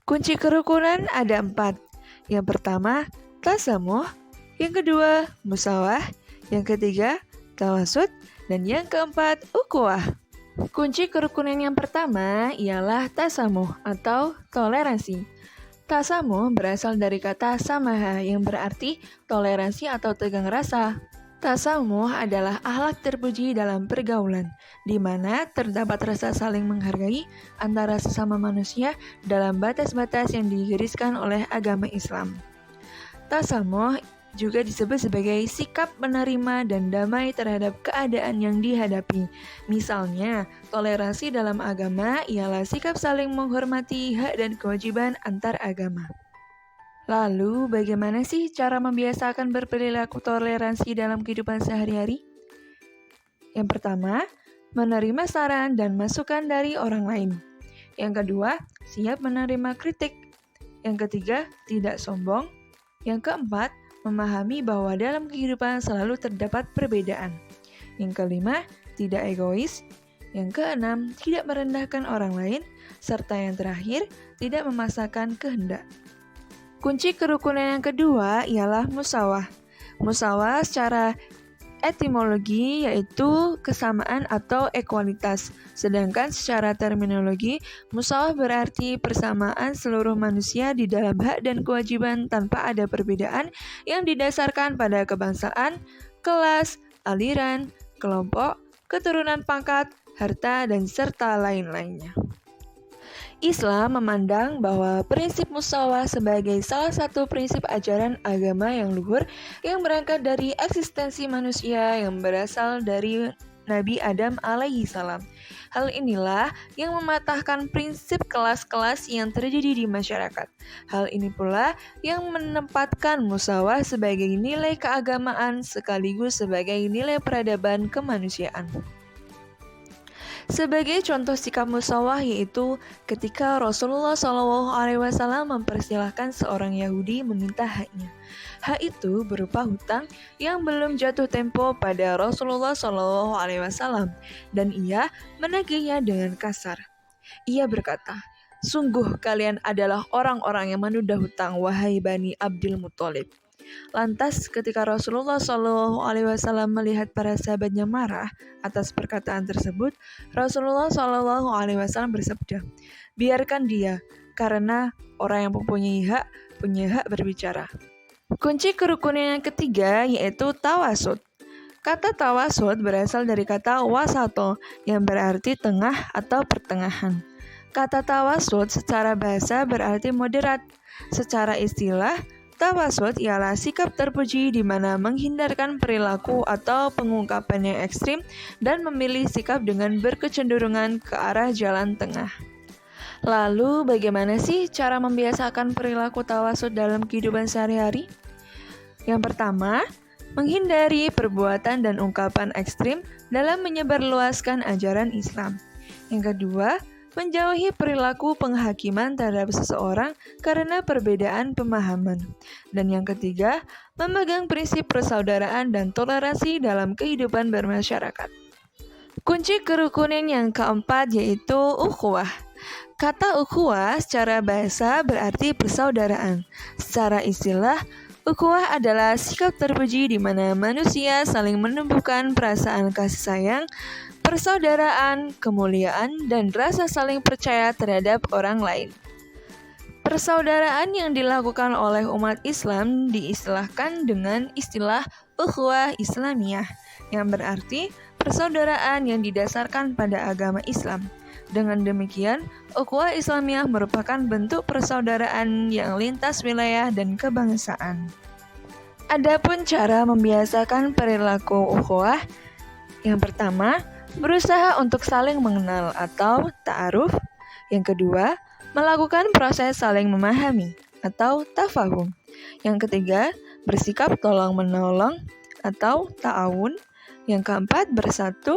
Kunci kerukunan ada 4. Yang pertama, tasamuh. Yang kedua, musawah. Yang ketiga, tawasud. Dan yang keempat, ukhuwah. Kunci kerukunan yang pertama ialah tasamuh atau toleransi. Tasamuh berasal dari kata samaha yang berarti toleransi atau tegang rasa. Tasamuh adalah akhlak terpuji dalam pergaulan, di mana terdapat rasa saling menghargai antara sesama manusia dalam batas-batas yang digariskan oleh agama Islam. Tasamuh juga disebut sebagai sikap menerima dan damai terhadap keadaan yang dihadapi. Misalnya, toleransi dalam agama ialah sikap saling menghormati hak dan kewajiban antar agama. Lalu, bagaimana sih cara membiasakan berperilaku toleransi dalam kehidupan sehari-hari? Yang pertama, menerima saran dan masukan dari orang lain. Yang kedua, siap menerima kritik. Yang ketiga, tidak sombong. Yang keempat, memahami bahwa dalam kehidupan selalu terdapat perbedaan. Yang kelima, tidak egois. Yang keenam, tidak merendahkan orang lain. Serta yang terakhir, tidak memaksakan kehendak. Kunci kerukunan yang kedua ialah musawah. Musawah secara etimologi yaitu kesamaan atau ekualitas. Sedangkan secara terminologi, musawah berarti persamaan seluruh manusia di dalam hak dan kewajiban tanpa ada perbedaan yang didasarkan pada kebangsaan, kelas, aliran, kelompok, keturunan pangkat, harta, dan serta lain-lainnya. Islam memandang bahwa prinsip musawah sebagai salah satu prinsip ajaran agama yang luhur yang berangkat dari eksistensi manusia yang berasal dari Nabi Adam alaihi salam. Hal inilah yang mematahkan prinsip kelas-kelas yang terjadi di masyarakat. Hal ini pula yang menempatkan musawah sebagai nilai keagamaan sekaligus sebagai nilai peradaban kemanusiaan. Sebagai contoh sikap musawah yaitu ketika Rasulullah SAW mempersilahkan seorang Yahudi meminta haknya. Hak itu berupa hutang yang belum jatuh tempo pada Rasulullah SAW dan ia menagihnya dengan kasar. Ia berkata, "Sungguh kalian adalah orang-orang yang menunda hutang, wahai Bani Abdul Muthalib." Lantas ketika Rasulullah SAW melihat para sahabatnya marah atas perkataan tersebut, Rasulullah SAW bersabda, "Biarkan dia, karena orang yang punya hak berbicara." Kunci kerukunan yang ketiga yaitu tawasud. Kata tawasud berasal dari kata wasato yang berarti tengah atau pertengahan. Kata tawasud secara bahasa berarti moderat. Secara istilah, tawasud ialah sikap terpuji di mana menghindarkan perilaku atau pengungkapan yang ekstrim dan memilih sikap dengan berkecenderungan ke arah jalan tengah. Lalu, bagaimana sih cara membiasakan perilaku tawasud dalam kehidupan sehari-hari? Yang pertama, menghindari perbuatan dan ungkapan ekstrim dalam menyebarluaskan ajaran Islam. Yang kedua, menjauhi perilaku penghakiman terhadap seseorang karena perbedaan pemahaman. Dan yang ketiga, memegang prinsip persaudaraan dan toleransi dalam kehidupan bermasyarakat. Kunci kerukunan yang keempat yaitu ukhuwah. Kata ukhuwah secara bahasa berarti persaudaraan. Secara istilah, ukhuwah adalah sikap terpuji di mana manusia saling menumbuhkan perasaan kasih sayang, persaudaraan, kemuliaan, dan rasa saling percaya terhadap orang lain. Persaudaraan yang dilakukan oleh umat Islam diistilahkan dengan istilah ukhuwah Islamiyah, yang berarti persaudaraan yang didasarkan pada agama Islam. Dengan demikian, ukhuwah Islamiyah merupakan bentuk persaudaraan yang lintas wilayah dan kebangsaan. Adapun cara membiasakan perilaku ukhuwah, yang pertama, berusaha untuk saling mengenal atau ta'aruf. Yang kedua, melakukan proses saling memahami atau tafahum. Yang ketiga, bersikap tolong-menolong atau ta'awun. Yang keempat, bersatu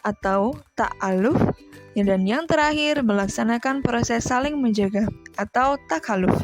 atau ta'aluf. Dan yang terakhir, melaksanakan proses saling menjaga atau takaluf.